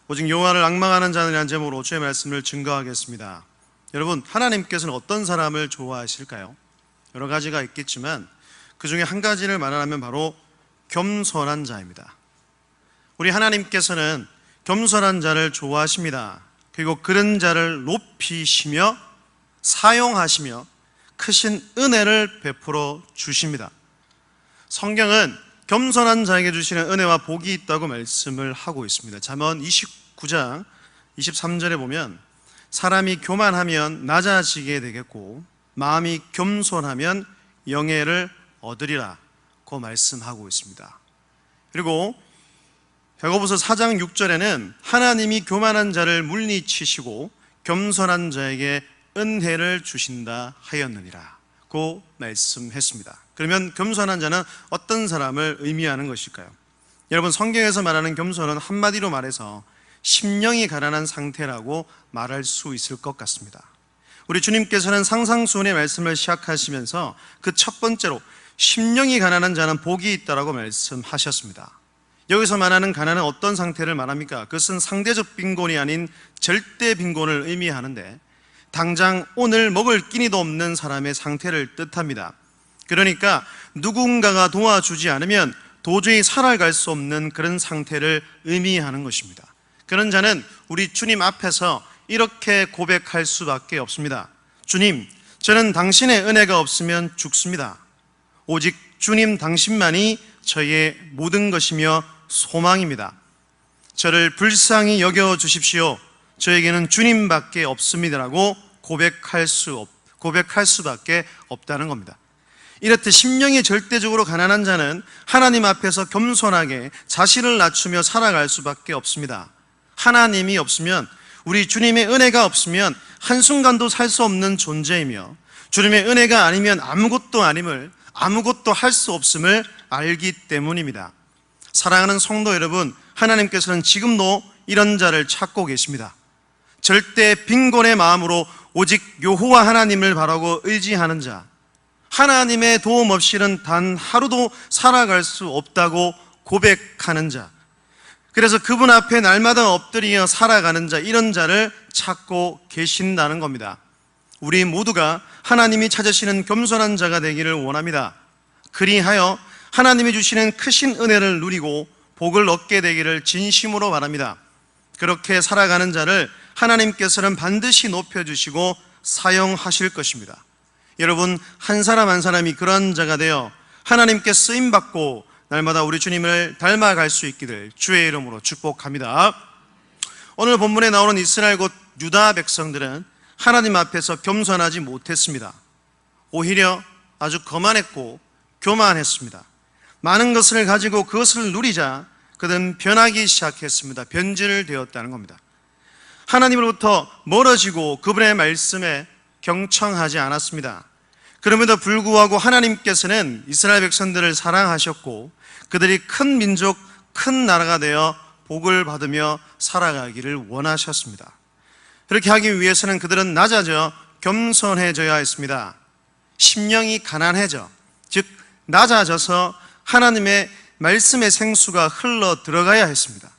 오직 여호와를 앙망하는 자들이라는 제목으로 주의 말씀을 증거하겠습니다. 여러분, 하나님께서는 어떤 사람을 좋아하실까요? 여러 가지가 있겠지만 그 중에 한 가지를 말하면 바로 겸손한 자입니다. 우리 하나님께서는 겸손한 자를 좋아하십니다. 그리고 그런 자를 높이시며 사용하시며 크신 은혜를 베풀어 주십니다. 성경은 겸손한 자에게 주시는 은혜와 복이 있다고 말씀을 하고 있습니다. 잠언 29장 23절에 보면 사람이 교만하면 낮아지게 되겠고 마음이 겸손하면 영예를 얻으리라고 말씀하고 있습니다. 그리고 야고보서 4장 6절에는 하나님이 교만한 자를 물리치시고 겸손한 자에게 은혜를 주신다 하였느니라고 말씀했습니다. 그러면 겸손한 자는 어떤 사람을 의미하는 것일까요? 여러분, 성경에서 말하는 겸손은 한마디로 말해서 심령이 가난한 상태라고 말할 수 있을 것 같습니다. 우리 주님께서는 상상수훈의 말씀을 시작하시면서 그 첫 번째로 심령이 가난한 자는 복이 있다라고 말씀하셨습니다. 여기서 말하는 가난은 어떤 상태를 말합니까? 그것은 상대적 빈곤이 아닌 절대 빈곤을 의미하는데 당장 오늘 먹을 끼니도 없는 사람의 상태를 뜻합니다. 그러니까 누군가가 도와주지 않으면 도저히 살아갈 수 없는 그런 상태를 의미하는 것입니다. 그런 자는 우리 주님 앞에서 이렇게 고백할 수밖에 없습니다. 주님, 저는 당신의 은혜가 없으면 죽습니다. 오직 주님 당신만이 저의 모든 것이며 소망입니다. 저를 불쌍히 여겨주십시오. 저에게는 주님밖에 없습니다라고 고백할 수밖에 없다는 겁니다. 이렇듯 심령이 절대적으로 가난한 자는 하나님 앞에서 겸손하게 자신을 낮추며 살아갈 수밖에 없습니다. 하나님이 없으면, 우리 주님의 은혜가 없으면 한순간도 살 수 없는 존재이며 주님의 은혜가 아니면 아무것도 아님을, 아무것도 할 수 없음을 알기 때문입니다. 사랑하는 성도 여러분, 하나님께서는 지금도 이런 자를 찾고 계십니다. 절대 빈곤의 마음으로 오직 여호와 하나님을 바라고 의지하는 자, 하나님의 도움 없이는 단 하루도 살아갈 수 없다고 고백하는 자, 그래서 그분 앞에 날마다 엎드려 살아가는 자, 이런 자를 찾고 계신다는 겁니다. 우리 모두가 하나님이 찾으시는 겸손한 자가 되기를 원합니다. 그리하여 하나님이 주시는 크신 은혜를 누리고 복을 얻게 되기를 진심으로 바랍니다. 그렇게 살아가는 자를 하나님께서는 반드시 높여주시고 사용하실 것입니다. 여러분, 한 사람 한 사람이 그런 자가 되어 하나님께 쓰임받고 날마다 우리 주님을 닮아갈 수 있기를 주의 이름으로 축복합니다. 오늘 본문에 나오는 이스라엘 곧 유다 백성들은 하나님 앞에서 겸손하지 못했습니다. 오히려 아주 거만했고 교만했습니다. 많은 것을 가지고 그것을 누리자 그들은 변하기 시작했습니다. 변질 되었다는 겁니다. 하나님으로부터 멀어지고 그분의 말씀에 경청하지 않았습니다. 그럼에도 불구하고 하나님께서는 이스라엘 백성들을 사랑하셨고 그들이 큰 민족, 큰 나라가 되어 복을 받으며 살아가기를 원하셨습니다. 그렇게 하기 위해서는 그들은 낮아져 겸손해져야 했습니다. 심령이 가난해져, 즉 낮아져서 하나님의 말씀의 생수가 흘러 들어가야 했습니다.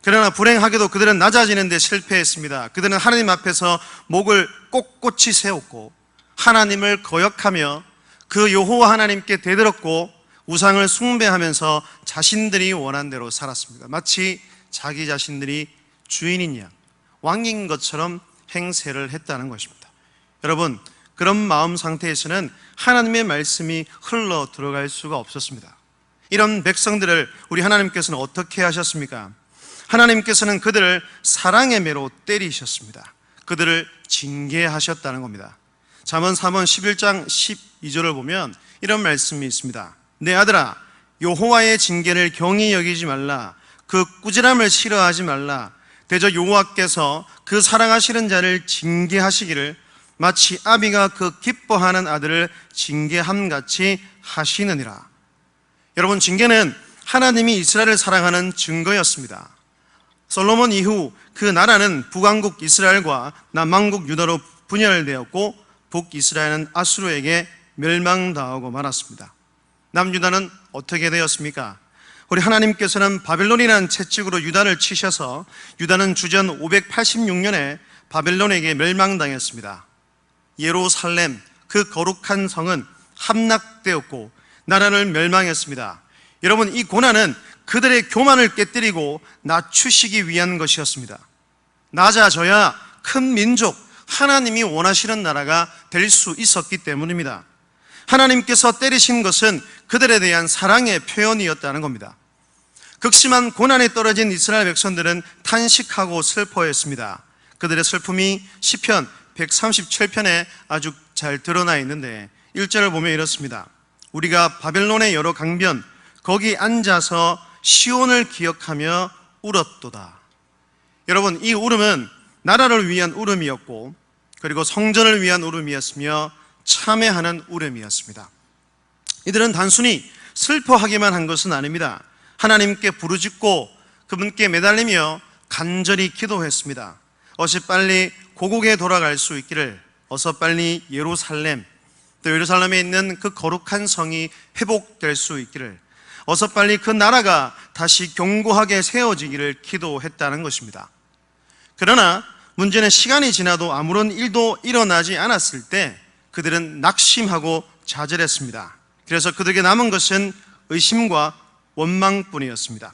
그러나 불행하게도 그들은 낮아지는 데 실패했습니다. 그들은 하나님 앞에서 목을 꼿꼿이 세웠고 하나님을 거역하며 그 여호와 하나님께 대들었고 우상을 숭배하면서 자신들이 원한 대로 살았습니다. 마치 자기 자신들이 주인인 양, 왕인 것처럼 행세를 했다는 것입니다. 여러분, 그런 마음 상태에서는 하나님의 말씀이 흘러 들어갈 수가 없었습니다. 이런 백성들을 우리 하나님께서는 어떻게 하셨습니까? 하나님께서는 그들을 사랑의 매로 때리셨습니다. 그들을 징계하셨다는 겁니다. 잠언 3원 11장 12절을 보면 이런 말씀이 있습니다. 내 아들아, 여호와의 징계를 경히 여기지 말라. 그 꾸지람을 싫어하지 말라. 대저 여호와께서 그 사랑하시는 자를 징계하시기를 마치 아비가 그 기뻐하는 아들을 징계함같이 하시느니라. 여러분, 징계는 하나님이 이스라엘을 사랑하는 증거였습니다. 솔로몬 이후 그 나라는 북왕국 이스라엘과 남왕국 유다로 분열되었고 북이스라엘은 아수르에게 멸망당하고 말았습니다. 남유다는 어떻게 되었습니까? 우리 하나님께서는 바벨론이라는 채찍으로 유다를 치셔서 유다는 주전 586년에 바벨론에게 멸망당했습니다. 예루살렘, 그 거룩한 성은 함락되었고 나라를 멸망했습니다. 여러분, 이 고난은 그들의 교만을 깨뜨리고 낮추시기 위한 것이었습니다. 낮아져야 큰 민족, 하나님이 원하시는 나라가 될 수 있었기 때문입니다. 하나님께서 때리신 것은 그들에 대한 사랑의 표현이었다는 겁니다. 극심한 고난에 떨어진 이스라엘 백성들은 탄식하고 슬퍼했습니다. 그들의 슬픔이 시편 137편에 아주 잘 드러나 있는데 1절을 보면 이렇습니다. 우리가 바벨론의 여러 강변 거기 앉아서 시온을 기억하며 울었도다. 여러분, 이 울음은 나라를 위한 울음이었고 그리고 성전을 위한 울음이었으며 참회하는 울음이었습니다. 이들은 단순히 슬퍼하기만 한 것은 아닙니다. 하나님께 부르짖고 그분께 매달리며 간절히 기도했습니다. 어서 빨리 고국에 돌아갈 수 있기를, 어서 빨리 예루살렘, 또 예루살렘에 있는 그 거룩한 성이 회복될 수 있기를, 어서 빨리 그 나라가 다시 견고하게 세워지기를 기도했다는 것입니다. 그러나 문제는 시간이 지나도 아무런 일도 일어나지 않았을 때 그들은 낙심하고 좌절했습니다. 그래서 그들에게 남은 것은 의심과 원망뿐이었습니다.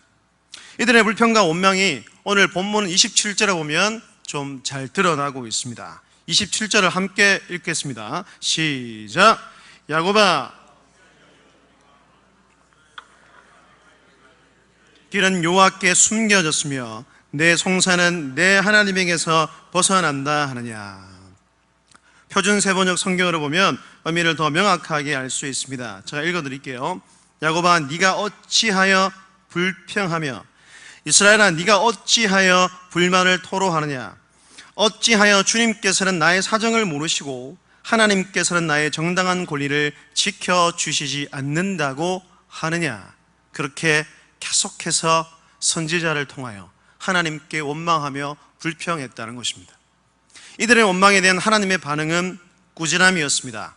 이들의 불평과 원망이 오늘 본문 27절에 보면 좀 잘 드러나고 있습니다. 27절을 함께 읽겠습니다. 시작. 야곱아, 길은 여호와께 숨겨졌으며 내 송사는 내 하나님에게서 벗어난다 하느냐. 표준 세번역 성경으로 보면 의미를 더 명확하게 알 수 있습니다. 제가 읽어드릴게요. 야곱아, 네가 어찌하여 불평하며, 이스라엘아, 네가 어찌하여 불만을 토로하느냐. 어찌하여 주님께서는 나의 사정을 모르시고 하나님께서는 나의 정당한 권리를 지켜주시지 않는다고 하느냐. 그렇게 계속해서 선지자를 통하여 하나님께 원망하며 불평했다는 것입니다. 이들의 원망에 대한 하나님의 반응은 꾸지람이었습니다.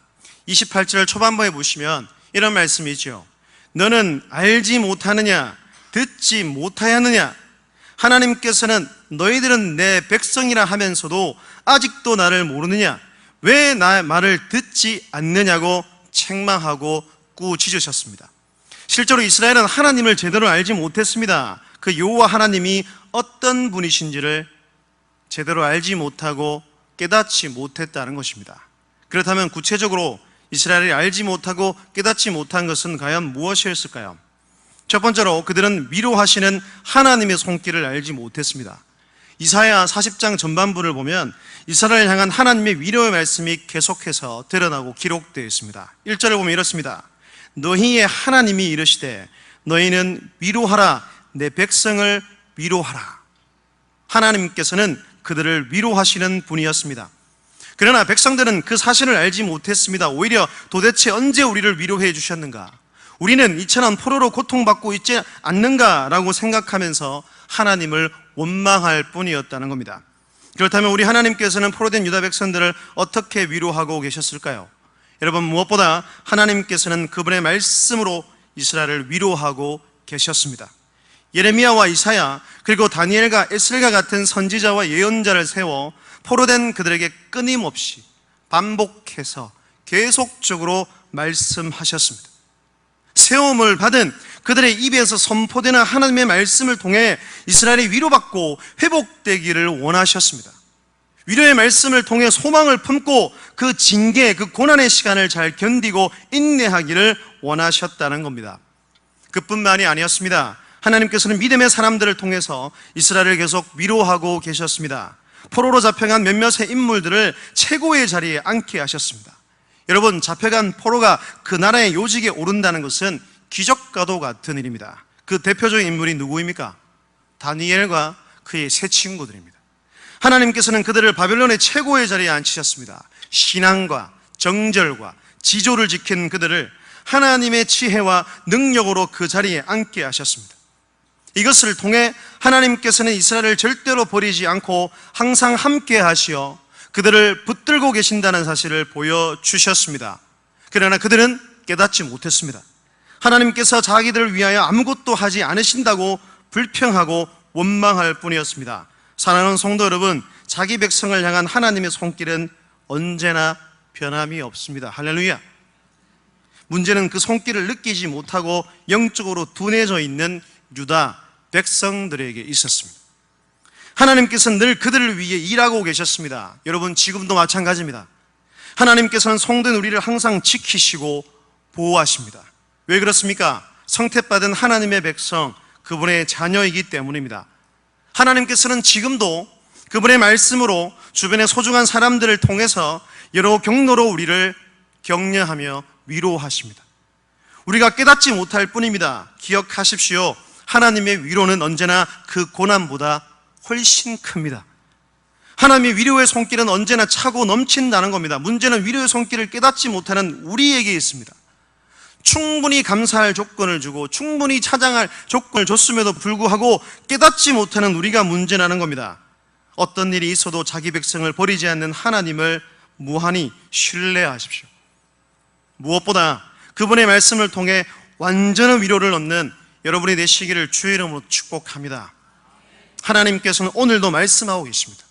28절 초반부에 보시면 이런 말씀이죠. 너는 알지 못하느냐, 듣지 못하였느냐. 하나님께서는 너희들은 내 백성이라 하면서도 아직도 나를 모르느냐, 왜 나의 말을 듣지 않느냐고 책망하고 꾸짖으셨습니다. 실제로 이스라엘은 하나님을 제대로 알지 못했습니다. 그 여호와 하나님이 어떤 분이신지를 제대로 알지 못하고 깨닫지 못했다는 것입니다. 그렇다면 구체적으로 이스라엘이 알지 못하고 깨닫지 못한 것은 과연 무엇이었을까요? 첫 번째로 그들은 위로하시는 하나님의 손길을 알지 못했습니다. 이사야 40장 전반부를 보면 이스라엘을 향한 하나님의 위로의 말씀이 계속해서 드러나고 기록되어 있습니다. 1절을 보면 이렇습니다. 너희의 하나님이 이르시되 너희는 위로하라, 내 백성을 위로하라. 하나님께서는 그들을 위로하시는 분이었습니다. 그러나 백성들은 그 사실을 알지 못했습니다. 오히려 도대체 언제 우리를 위로해 주셨는가? 우리는 이처럼 포로로 고통받고 있지 않는가라고 생각하면서 하나님을 원망할 뿐이었다는 겁니다. 그렇다면 우리 하나님께서는 포로된 유다 백성들을 어떻게 위로하고 계셨을까요? 여러분, 무엇보다 하나님께서는 그분의 말씀으로 이스라엘을 위로하고 계셨습니다. 예레미야와 이사야 그리고 다니엘과 에스겔과 같은 선지자와 예언자를 세워 포로된 그들에게 끊임없이 반복해서 계속적으로 말씀하셨습니다. 세움을 받은 그들의 입에서 선포되는 하나님의 말씀을 통해 이스라엘이 위로받고 회복되기를 원하셨습니다. 위로의 말씀을 통해 소망을 품고 그 징계, 그 고난의 시간을 잘 견디고 인내하기를 원하셨다는 겁니다. 그뿐만이 아니었습니다. 하나님께서는 믿음의 사람들을 통해서 이스라엘을 계속 위로하고 계셨습니다. 포로로 잡혀간 몇몇의 인물들을 최고의 자리에 앉게 하셨습니다. 여러분, 잡혀간 포로가 그 나라의 요직에 오른다는 것은 기적과도 같은 일입니다. 그 대표적인 인물이 누구입니까? 다니엘과 그의 세 친구들입니다. 하나님께서는 그들을 바벨론의 최고의 자리에 앉히셨습니다. 신앙과 정절과 지조를 지킨 그들을 하나님의 지혜와 능력으로 그 자리에 앉게 하셨습니다. 이것을 통해 하나님께서는 이스라엘을 절대로 버리지 않고 항상 함께 하시어 그들을 붙들고 계신다는 사실을 보여주셨습니다. 그러나 그들은 깨닫지 못했습니다. 하나님께서 자기들을 위하여 아무것도 하지 않으신다고 불평하고 원망할 뿐이었습니다. 사랑하는 성도 여러분, 자기 백성을 향한 하나님의 손길은 언제나 변함이 없습니다. 할렐루야. 문제는 그 손길을 느끼지 못하고 영적으로 둔해져 있는 유다 백성들에게 있었습니다. 하나님께서는 늘 그들을 위해 일하고 계셨습니다. 여러분, 지금도 마찬가지입니다. 하나님께서는 성도인 우리를 항상 지키시고 보호하십니다. 왜 그렇습니까? 성택받은 하나님의 백성, 그분의 자녀이기 때문입니다. 하나님께서는 지금도 그분의 말씀으로 주변의 소중한 사람들을 통해서 여러 경로로 우리를 격려하며 위로하십니다. 우리가 깨닫지 못할 뿐입니다. 기억하십시오. 하나님의 위로는 언제나 그 고난보다 훨씬 큽니다. 하나님의 위로의 손길은 언제나 차고 넘친다는 겁니다. 문제는 위로의 손길을 깨닫지 못하는 우리에게 있습니다. 충분히 감사할 조건을 주고 충분히 찬양할 조건을 줬음에도 불구하고 깨닫지 못하는 우리가 문제라는 겁니다. 어떤 일이 있어도 자기 백성을 버리지 않는 하나님을 무한히 신뢰하십시오. 무엇보다 그분의 말씀을 통해 완전한 위로를 얻는 여러분이 되시기를 주의 이름으로 축복합니다. 하나님께서는 오늘도 말씀하고 계십니다.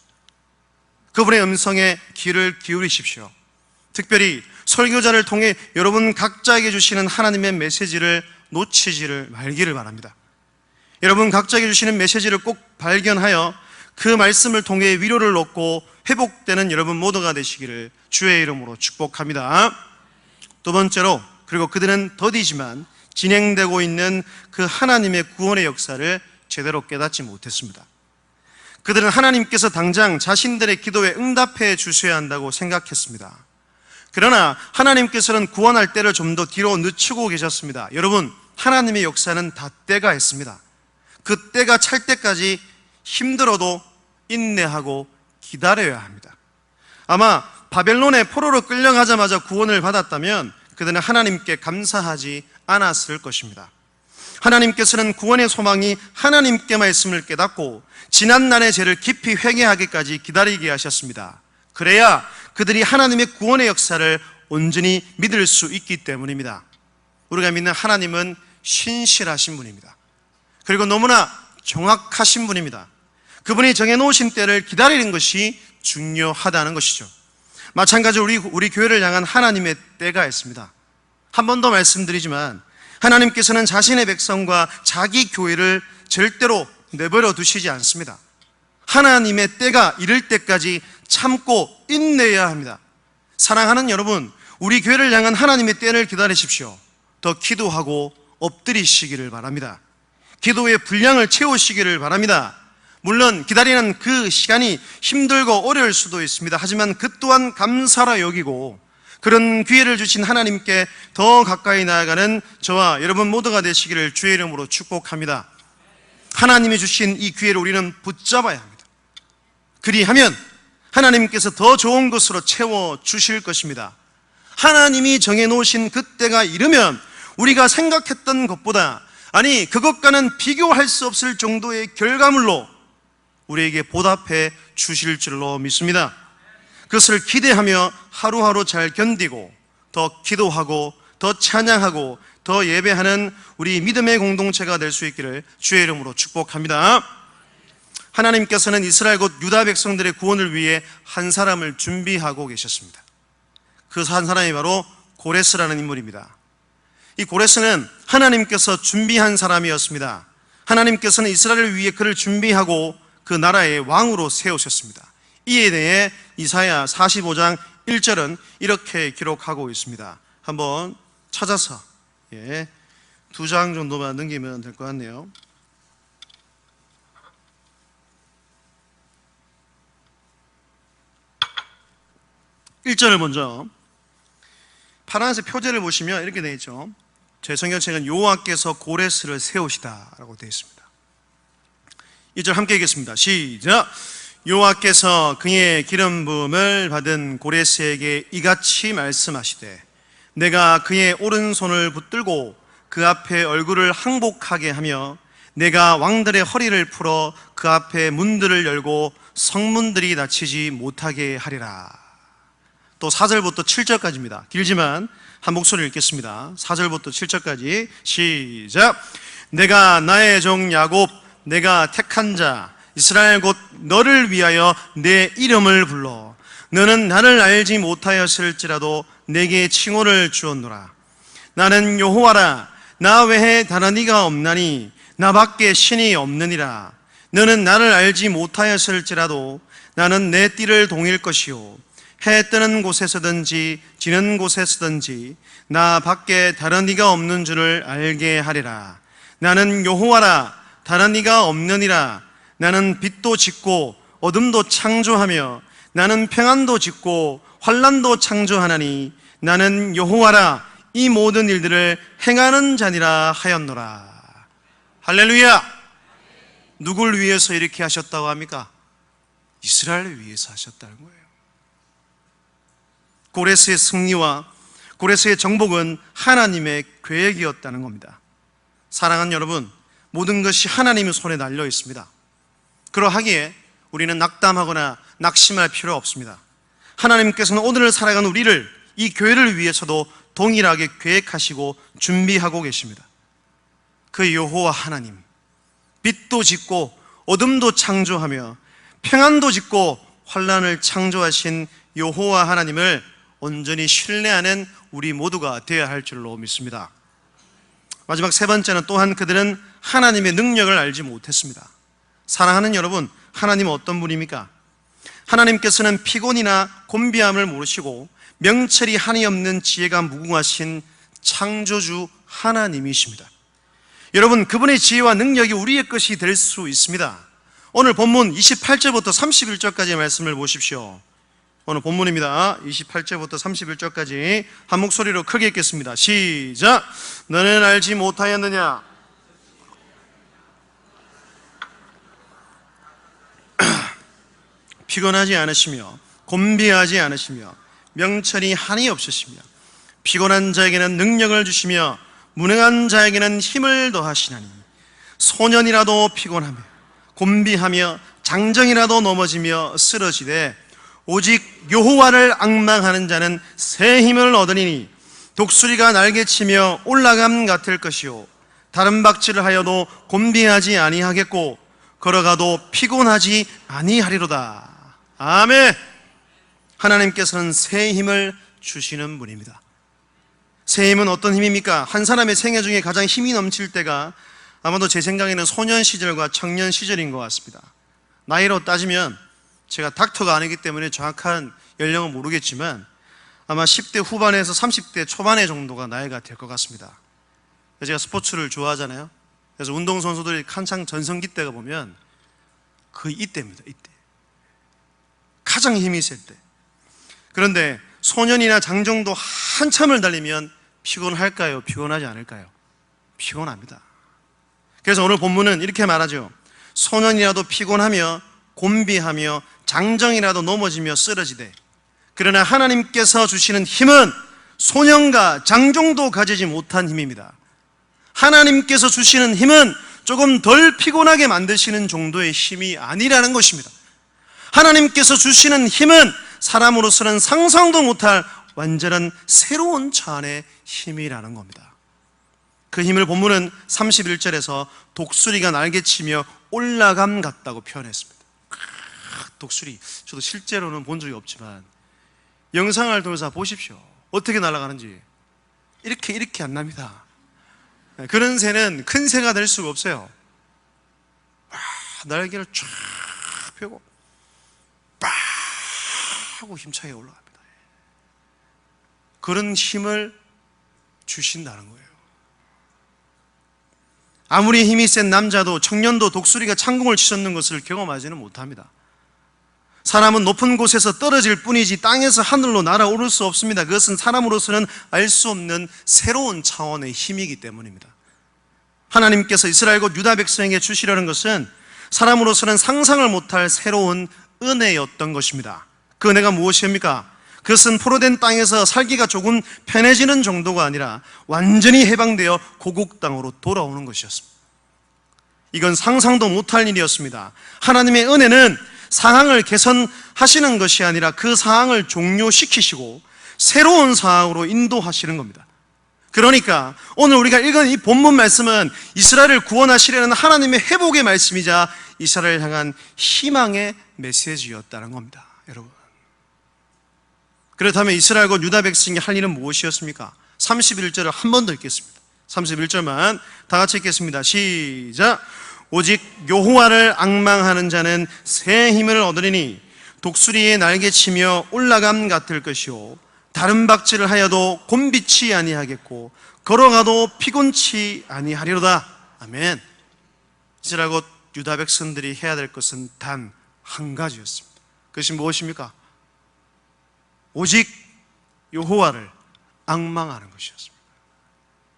그분의 음성에 귀를 기울이십시오. 특별히 설교자를 통해 여러분 각자에게 주시는 하나님의 메시지를 놓치지를 말기를 바랍니다. 여러분 각자에게 주시는 메시지를 꼭 발견하여 그 말씀을 통해 위로를 얻고 회복되는 여러분 모두가 되시기를 주의 이름으로 축복합니다. 두 번째로, 그리고 그들은 더디지만 진행되고 있는 그 하나님의 구원의 역사를 제대로 깨닫지 못했습니다. 그들은 하나님께서 당장 자신들의 기도에 응답해 주셔야 한다고 생각했습니다. 그러나 하나님께서는 구원할 때를 좀 더 뒤로 늦추고 계셨습니다. 여러분, 하나님의 역사는 다 때가 있습니다. 그 때가 찰 때까지 힘들어도 인내하고 기다려야 합니다. 아마 바벨론의 포로로 끌려가자마자 구원을 받았다면 그들은 하나님께 감사하지 않았을 것입니다. 하나님께서는 구원의 소망이 하나님께만 있음을 깨닫고 지난날의 죄를 깊이 회개하기까지 기다리게 하셨습니다. 그래야 그들이 하나님의 구원의 역사를 온전히 믿을 수 있기 때문입니다. 우리가 믿는 하나님은 신실하신 분입니다. 그리고 너무나 정확하신 분입니다. 그분이 정해놓으신 때를 기다리는 것이 중요하다는 것이죠. 마찬가지로 우리 교회를 향한 하나님의 때가 있습니다. 한 번 더 말씀드리지만 하나님께서는 자신의 백성과 자기 교회를 절대로 내버려 두시지 않습니다. 하나님의 때가 이를 때까지 참고 인내해야 합니다. 사랑하는 여러분, 우리 교회를 향한 하나님의 때를 기다리십시오. 더 기도하고 엎드리시기를 바랍니다. 기도의 분량을 채우시기를 바랍니다. 물론 기다리는 그 시간이 힘들고 어려울 수도 있습니다. 하지만 그 또한 감사라 여기고 그런 기회를 주신 하나님께 더 가까이 나아가는 저와 여러분 모두가 되시기를 주의 이름으로 축복합니다. 하나님이 주신 이 기회를 우리는 붙잡아야 합니다. 그리하면 하나님께서 더 좋은 것으로 채워주실 것입니다. 하나님이 정해놓으신 그때가 이르면 우리가 생각했던 것보다, 아니 그것과는 비교할 수 없을 정도의 결과물로 우리에게 보답해 주실 줄로 믿습니다. 그것을 기대하며 하루하루 잘 견디고 더 기도하고 더 찬양하고 더 예배하는 우리 믿음의 공동체가 될 수 있기를 주의 이름으로 축복합니다. 하나님께서는 이스라엘 곧 유다 백성들의 구원을 위해 한 사람을 준비하고 계셨습니다. 그 한 사람이 바로 고레스라는 인물입니다. 이 고레스는 하나님께서 준비한 사람이었습니다. 하나님께서는 이스라엘을 위해 그를 준비하고 그 나라의 왕으로 세우셨습니다. 이에 대해 이사야 45장 1절은 이렇게 기록하고 있습니다. 한번 찾아서 2장 정도만 넘기면 될 것 같네요. (1절을) 먼저 파란색 표제를 보시면 이렇게 되어 있죠. 제 성경책은 여호와께서 고레스를 세우시다 라고 되어 있습니다. 2절 함께 읽겠습니다. 시작. 여호와께서 그의 기름 부음을 받은 고레스에게 이같이 말씀하시되 내가 그의 오른손을 붙들고 그 앞에 얼굴을 항복하게 하며 내가 왕들의 허리를 풀어 그 앞에 문들을 열고 성문들이 닫히지 못하게 하리라. 또 4절부터 7절까지입니다. 길지만 한 목소리를 읽겠습니다. 4절부터 7절까지 시작. 내가 나의 종 야곱, 내가 택한 자 이스라엘 곧 너를 위하여 내 이름을 불러 너는 나를 알지 못하였을지라도 내게 칭호를 주었노라. 나는 여호와라. 나 외에 다른 이가 없나니 나밖에 신이 없느니라. 너는 나를 알지 못하였을지라도 나는 내 띠를 동일 것이요 해 뜨는 곳에서든지 지는 곳에서든지 나 밖에 다른 이가 없는 줄을 알게 하리라. 나는 여호와라. 다른 이가 없느니라. 나는 빛도 짓고 어둠도 창조하며 나는 평안도 짓고 환난도 창조하나니 나는 여호와라. 이 모든 일들을 행하는 자니라 하였노라. 할렐루야. 누굴 위해서 이렇게 하셨다고 합니까? 이스라엘을 위해서 하셨다는 거예요. 고레스의 승리와 고레스의 정복은 하나님의 계획이었다는 겁니다. 사랑하는 여러분, 모든 것이 하나님의 손에 달려 있습니다. 그러하기에 우리는 낙담하거나 낙심할 필요 없습니다. 하나님께서는 오늘을 살아가는 우리를, 이 교회를 위해서도 동일하게 계획하시고 준비하고 계십니다. 그 여호와 하나님, 빛도 짓고 어둠도 창조하며 평안도 짓고 환난을 창조하신 여호와 하나님을 온전히 신뢰하는 우리 모두가 되어야 할 줄로 믿습니다. 마지막 세 번째는 또한 그들은 하나님의 능력을 알지 못했습니다. 사랑하는 여러분, 하나님은 어떤 분입니까? 하나님께서는 피곤이나 곤비함을 모르시고 명철이 한이 없는 지혜가 무궁하신 창조주 하나님이십니다. 여러분, 그분의 지혜와 능력이 우리의 것이 될 수 있습니다. 오늘 본문 28절부터 31절까지의 말씀을 보십시오. 오늘 본문입니다. 28절부터 31절까지 한 목소리로 크게 읽겠습니다. 시작. 너는 알지 못하였느냐? 피곤하지 않으시며 곤비하지 않으시며 명철이 한이 없으시며 피곤한 자에게는 능력을 주시며 무능한 자에게는 힘을 더하시나니 소년이라도 피곤하며 곤비하며 장정이라도 넘어지며 쓰러지되 오직 여호와를 앙망하는 자는 새 힘을 얻으리니 독수리가 날개치며 올라감 같을 것이요 다른 박질을 하여도 곤비하지 아니하겠고 걸어가도 피곤하지 아니하리로다. 아멘. 하나님께서는 새 힘을 주시는 분입니다. 새 힘은 어떤 힘입니까? 한 사람의 생애 중에 가장 힘이 넘칠 때가 아마도 제 생각에는 소년 시절과 청년 시절인 것 같습니다. 나이로 따지면 제가 닥터가 아니기 때문에 정확한 연령은 모르겠지만 아마 10대 후반에서 30대 초반의 정도가 나이가 될 것 같습니다. 제가 스포츠를 좋아하잖아요. 그래서 운동선수들이 한창 전성기 때가 보면 거의 이때입니다. 이때 가장 힘이 셀 때. 그런데 소년이나 장정도 한참을 달리면 피곤할까요? 피곤하지 않을까요? 피곤합니다. 그래서 오늘 본문은 이렇게 말하죠. 소년이라도 피곤하며 곤비하며 장정이라도 넘어지며 쓰러지되 그러나 하나님께서 주시는 힘은 소년과 장정도 가지지 못한 힘입니다. 하나님께서 주시는 힘은 조금 덜 피곤하게 만드시는 정도의 힘이 아니라는 것입니다. 하나님께서 주시는 힘은 사람으로서는 상상도 못할 완전한 새로운 차원의 힘이라는 겁니다. 그 힘을 본문은 31절에서 독수리가 날개치며 올라감 같다고 표현했습니다. 독수리, 저도 실제로는 본 적이 없지만 영상을 통해서 보십시오. 어떻게 날아가는지. 이렇게 안 납니다. 그런 새는 큰 새가 될 수가 없어요. 날개를 쫙 펴고 빡 하고 힘차게 올라갑니다. 그런 힘을 주신다는 거예요. 아무리 힘이 센 남자도 청년도 독수리가 창공을 치솟는 것을 경험하지는 못합니다. 사람은 높은 곳에서 떨어질 뿐이지 땅에서 하늘로 날아오를 수 없습니다. 그것은 사람으로서는 알 수 없는 새로운 차원의 힘이기 때문입니다. 하나님께서 이스라엘 곧 유다 백성에게 주시려는 것은 사람으로서는 상상을 못할 새로운 은혜였던 것입니다. 그 은혜가 무엇입니까? 그것은 포로된 땅에서 살기가 조금 편해지는 정도가 아니라 완전히 해방되어 고국 땅으로 돌아오는 것이었습니다. 이건 상상도 못할 일이었습니다. 하나님의 은혜는 상황을 개선하는 하시는 것이 아니라 그 상황을 종료시키시고 새로운 상황으로 인도하시는 겁니다. 그러니까 오늘 우리가 읽은 이 본문 말씀은 이스라엘을 구원하시려는 하나님의 회복의 말씀이자 이스라엘을 향한 희망의 메시지였다는 겁니다. 여러분, 그렇다면 이스라엘과 유다 백성이 할 일은 무엇이었습니까? 31절을 한 번 더 읽겠습니다. 31절만 다 같이 읽겠습니다. 시작. 오직 여호와를 앙망하는 자는 새 힘을 얻으리니 독수리의 날개치며 올라감 같을 것이요 다른 박질을 하여도 곤비치 아니하겠고 걸어가도 피곤치 아니하리로다. 아멘. 이스라엘과 유다 백성들이 해야 될 것은 단 한 가지였습니다. 그것이 무엇입니까? 오직 여호와를 앙망하는 것이었습니다.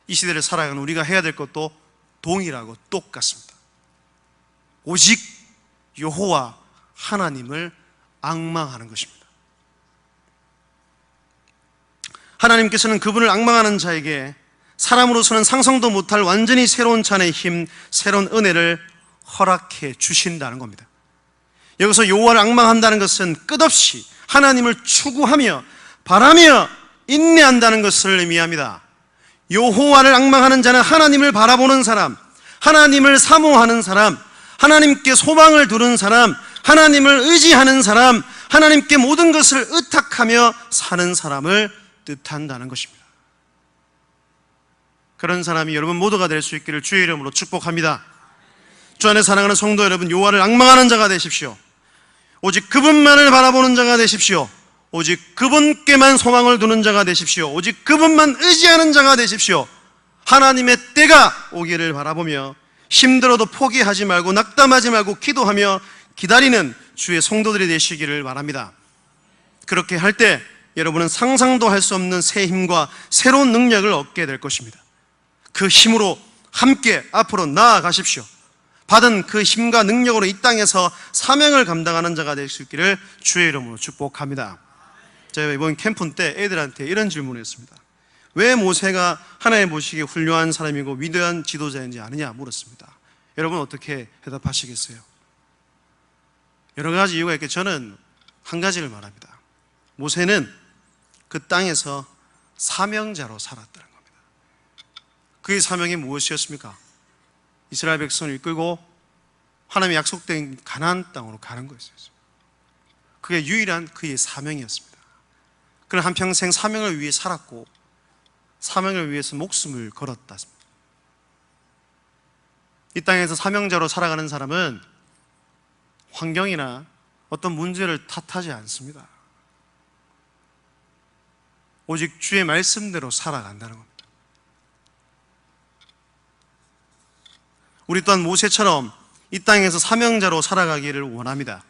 이 시대를 살아가는 우리가 해야 될 것도 동일하고 똑같습니다. 오직 여호와 하나님을 앙망하는 것입니다. 하나님께서는 그분을 앙망하는 자에게 사람으로서는 상상도 못할 완전히 새로운 찬의 힘, 새로운 은혜를 허락해 주신다는 겁니다. 여기서 여호와를 앙망한다는 것은 끝없이 하나님을 추구하며 바라며 인내한다는 것을 의미합니다. 여호와를 앙망하는 자는 하나님을 바라보는 사람, 하나님을 사모하는 사람, 하나님께 소망을 두는 사람, 하나님을 의지하는 사람, 하나님께 모든 것을 의탁하며 사는 사람을 뜻한다는 것입니다. 그런 사람이 여러분 모두가 될 수 있기를 주의 이름으로 축복합니다. 주 안에 사랑하는 성도 여러분, 여호와를 앙망하는 자가 되십시오. 오직 그분만을 바라보는 자가 되십시오. 오직 그분께만 소망을 두는 자가 되십시오. 오직 그분만 의지하는 자가 되십시오. 하나님의 때가 오기를 바라보며 힘들어도 포기하지 말고 낙담하지 말고 기도하며 기다리는 주의 성도들이 되시기를 바랍니다. 그렇게 할 때 여러분은 상상도 할 수 없는 새 힘과 새로운 능력을 얻게 될 것입니다. 그 힘으로 함께 앞으로 나아가십시오. 받은 그 힘과 능력으로 이 땅에서 사명을 감당하는 자가 될 수 있기를 주의 이름으로 축복합니다. 제가 이번 캠프 때 애들한테 이런 질문을 했습니다. 왜 모세가 하나님 보시기에 훌륭한 사람이고 위대한 지도자인지 아느냐 물었습니다. 여러분 어떻게 대답하시겠어요? 여러 가지 이유가 있겠죠. 저는 한 가지를 말합니다. 모세는 그 땅에서 사명자로 살았다는 겁니다. 그의 사명이 무엇이었습니까? 이스라엘 백성을 이끌고 하나님의 약속된 가나안 땅으로 가는 거였어요. 그게 유일한 그의 사명이었습니다. 그는 한평생 사명을 위해 살았고 사명을 위해서 목숨을 걸었다. 이 땅에서 사명자로 살아가는 사람은 환경이나 어떤 문제를 탓하지 않습니다. 오직 주의 말씀대로 살아간다는 겁니다. 우리 또한 모세처럼 이 땅에서 사명자로 살아가기를 원합니다.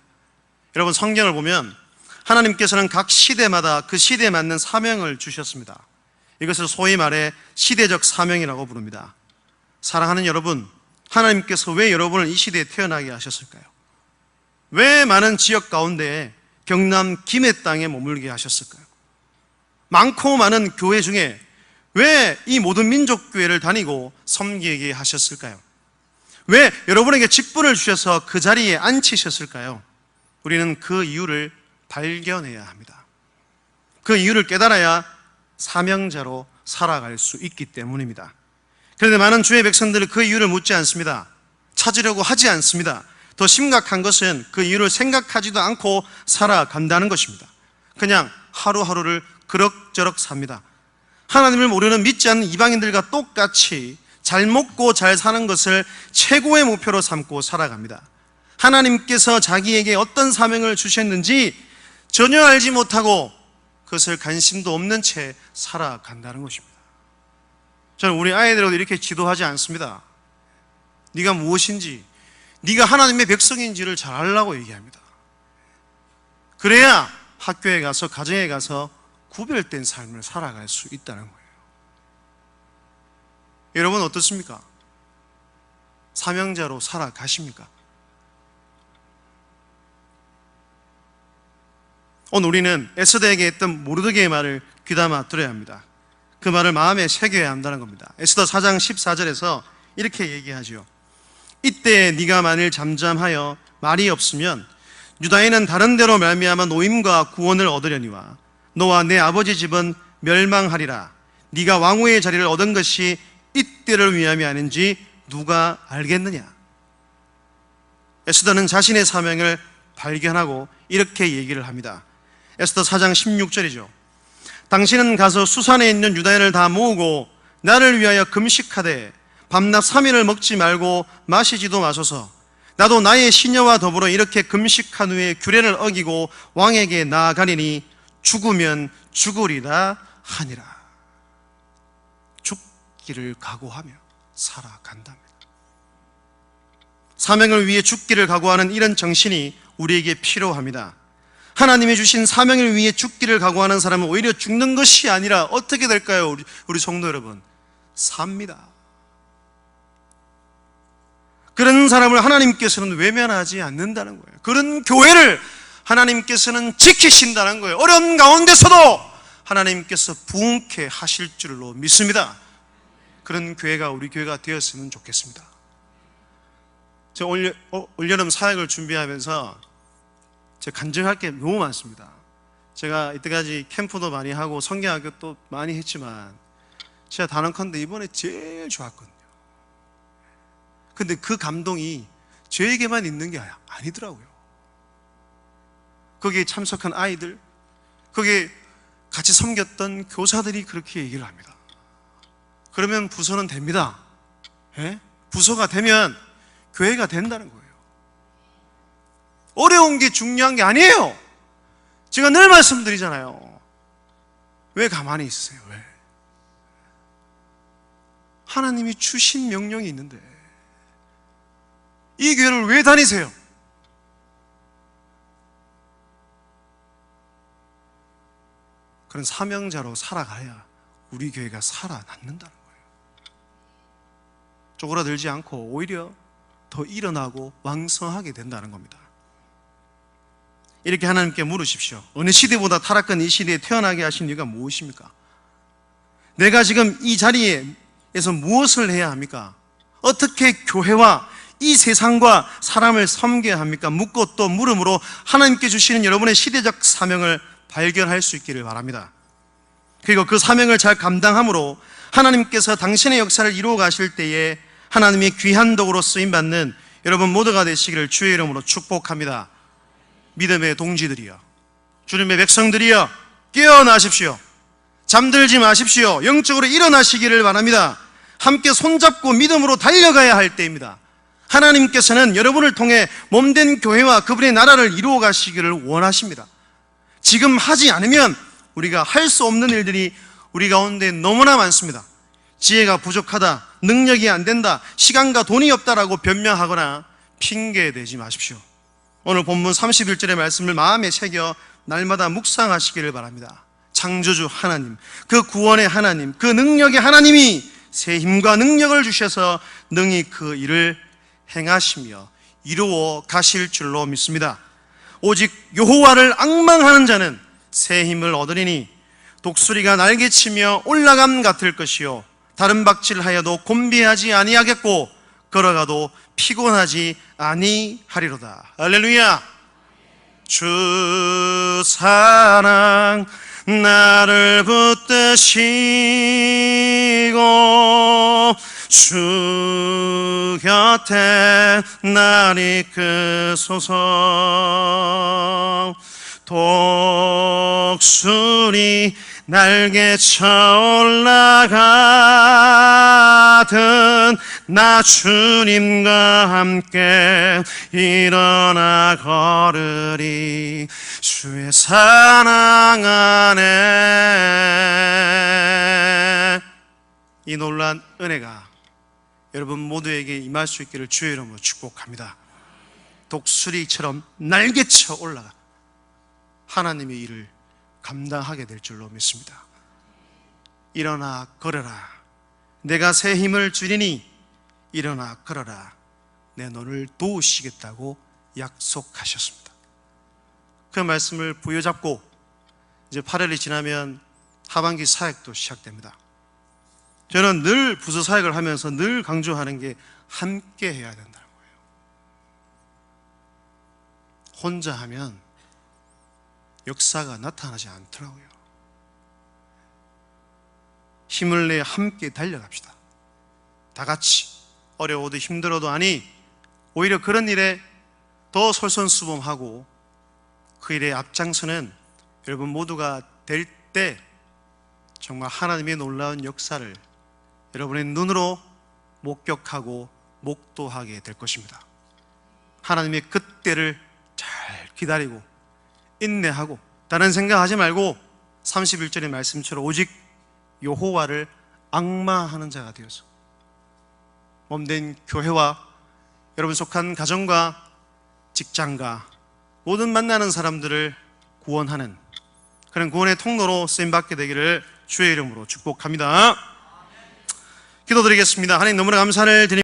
여러분 성경을 보면 하나님께서는 각 시대마다 그 시대에 맞는 사명을 주셨습니다. 이것을 소위 말해 시대적 사명이라고 부릅니다. 사랑하는 여러분, 하나님께서 왜 여러분을 이 시대에 태어나게 하셨을까요? 왜 많은 지역 가운데 경남 김해 땅에 머물게 하셨을까요? 많고 많은 교회 중에 왜 이 모든 민족교회를 다니고 섬기게 하셨을까요? 왜 여러분에게 직분을 주셔서 그 자리에 앉히셨을까요? 우리는 그 이유를 발견해야 합니다. 그 이유를 깨달아야 사명자로 살아갈 수 있기 때문입니다. 그런데 많은 주의 백성들은 그 이유를 묻지 않습니다. 찾으려고 하지 않습니다. 더 심각한 것은 그 이유를 생각하지도 않고 살아간다는 것입니다. 그냥 하루하루를 그럭저럭 삽니다. 하나님을 모르는 믿지 않는 이방인들과 똑같이 잘 먹고 잘 사는 것을 최고의 목표로 삼고 살아갑니다. 하나님께서 자기에게 어떤 사명을 주셨는지 전혀 알지 못하고 그것을 관심도 없는 채 살아간다는 것입니다. 저는 우리 아이들에도 이렇게 지도하지 않습니다. 네가 무엇인지, 네가 하나님의 백성인지를 잘 알라고 얘기합니다. 그래야 학교에 가서 가정에 가서 구별된 삶을 살아갈 수 있다는 거예요. 여러분 어떻습니까? 사명자로 살아가십니까? 오늘 우리는 에스더에게 했던 모르드게의 말을 귀담아 들어야 합니다. 그 말을 마음에 새겨야 한다는 겁니다. 에스더 4장 14절에서 이렇게 얘기하죠. 이때 네가 만일 잠잠하여 말이 없으면 유다인은 다른 데로 말미암아 노임과 구원을 얻으려니와 너와 내 아버지 집은 멸망하리라. 네가 왕후의 자리를 얻은 것이 이때를 위함이 아닌지 누가 알겠느냐. 에스더는 자신의 사명을 발견하고 이렇게 얘기를 합니다. 에스더 4장 16절이죠. 당신은 가서 수산에 있는 유다인을 다 모으고 나를 위하여 금식하되 밤낮 3일을 먹지 말고 마시지도 마소서. 나도 나의 시녀와 더불어 이렇게 금식한 후에 규례를 어기고 왕에게 나아가리니 죽으면 죽으리라 하니라. 죽기를 각오하며 살아간답니다. 사명을 위해 죽기를 각오하는 이런 정신이 우리에게 필요합니다. 하나님이 주신 사명을 위해 죽기를 각오하는 사람은 오히려 죽는 것이 아니라 어떻게 될까요? 우리 성도 여러분, 삽니다. 그런 사람을 하나님께서는 외면하지 않는다는 거예요. 그런 교회를 하나님께서는 지키신다는 거예요. 어려운 가운데서도 하나님께서 부흥케 하실 줄로 믿습니다. 그런 교회가 우리 교회가 되었으면 좋겠습니다. 제가 올여름 사역을 준비하면서 제가 간증할 게 너무 많습니다. 제가 이때까지 캠프도 많이 하고 성경학교도 많이 했지만 제가 단언컨대 이번에 제일 좋았거든요. 근데 그 감동이 저에게만 있는 게 아니더라고요. 거기에 참석한 아이들, 거기에 같이 섬겼던 교사들이 그렇게 얘기를 합니다. 그러면 부서는 됩니다. 예? 부서가 되면 교회가 된다는 거예요. 어려운 게 중요한 게 아니에요. 제가 늘 말씀드리잖아요. 왜 가만히 있으세요? 왜? 하나님이 주신 명령이 있는데 이 교회를 왜 다니세요? 그런 사명자로 살아가야 우리 교회가 살아남는다는 거예요. 쪼그라들지 않고 오히려 더 일어나고 왕성하게 된다는 겁니다. 이렇게 하나님께 물으십시오. 어느 시대보다 타락한 이 시대에 태어나게 하신 이유가 무엇입니까? 내가 지금 이 자리에서 무엇을 해야 합니까? 어떻게 교회와 이 세상과 사람을 섬겨야 합니까? 묻고 또 물음으로 하나님께 주시는 여러분의 시대적 사명을 발견할 수 있기를 바랍니다. 그리고 그 사명을 잘 감당함으로 하나님께서 당신의 역사를 이루어 가실 때에 하나님의 귀한 도구로 쓰임받는 여러분 모두가 되시기를 주의 이름으로 축복합니다. 믿음의 동지들이여, 주님의 백성들이여, 깨어나십시오. 잠들지 마십시오. 영적으로 일어나시기를 바랍니다. 함께 손잡고 믿음으로 달려가야 할 때입니다. 하나님께서는 여러분을 통해 몸된 교회와 그분의 나라를 이루어 가시기를 원하십니다. 지금 하지 않으면 우리가 할 수 없는 일들이 우리 가운데 너무나 많습니다. 지혜가 부족하다, 능력이 안 된다, 시간과 돈이 없다라고 변명하거나 핑계대지 마십시오. 오늘 본문 31절의 말씀을 마음에 새겨 날마다 묵상하시기를 바랍니다. 창조주 하나님, 그 구원의 하나님, 그 능력의 하나님이 새 힘과 능력을 주셔서 능히 그 일을 행하시며 이루어 가실 줄로 믿습니다. 오직 여호와를 앙망하는 자는 새 힘을 얻으리니 독수리가 날개치며 올라감 같을 것이요 다른 박질하여도 곤비하지 아니하겠고 걸어가도 피곤하지 아니하리로다. 할렐루야. 주 사랑 나를 붙드시고 주 곁에 날 이끄소서. 독수리 날개쳐 올라가든 나 주님과 함께 일어나 걸으리. 주의 사랑 안에 이 놀란 은혜가 여러분 모두에게 임할 수 있기를 주의 이름으로 축복합니다. 독수리처럼 날개쳐 올라가 하나님의 일을 감당하게 될 줄로 믿습니다. 일어나 걸어라. 내가 새 힘을 주리니 일어나 걸어라. 내 너를 도우시겠다고 약속하셨습니다. 그 말씀을 부여잡고 이제 8월이 지나면 하반기 사역도 시작됩니다. 저는 늘 부서 사역을 하면서 늘 강조하는 게 함께 해야 된다는 거예요. 혼자 하면 역사가 나타나지 않더라고요. 힘을 내 함께 달려갑시다. 다 같이 어려워도 힘들어도 아니 오히려 그런 일에 더 솔선수범하고 그 일에 앞장서는 여러분 모두가 될 때 정말 하나님의 놀라운 역사를 여러분의 눈으로 목격하고 목도하게 될 것입니다. 하나님의 그때를 잘 기다리고 인내하고 다른 생각하지 말고 31절의 말씀처럼 오직 여호와를 앙마하는 자가 되어서 몸된 교회와 여러분 속한 가정과 직장과 모든 만나는 사람들을 구원하는 그런 구원의 통로로 쓰임받게 되기를 주의 이름으로 축복합니다. 기도드리겠습니다. 하나님 너무나 감사를 드립니다.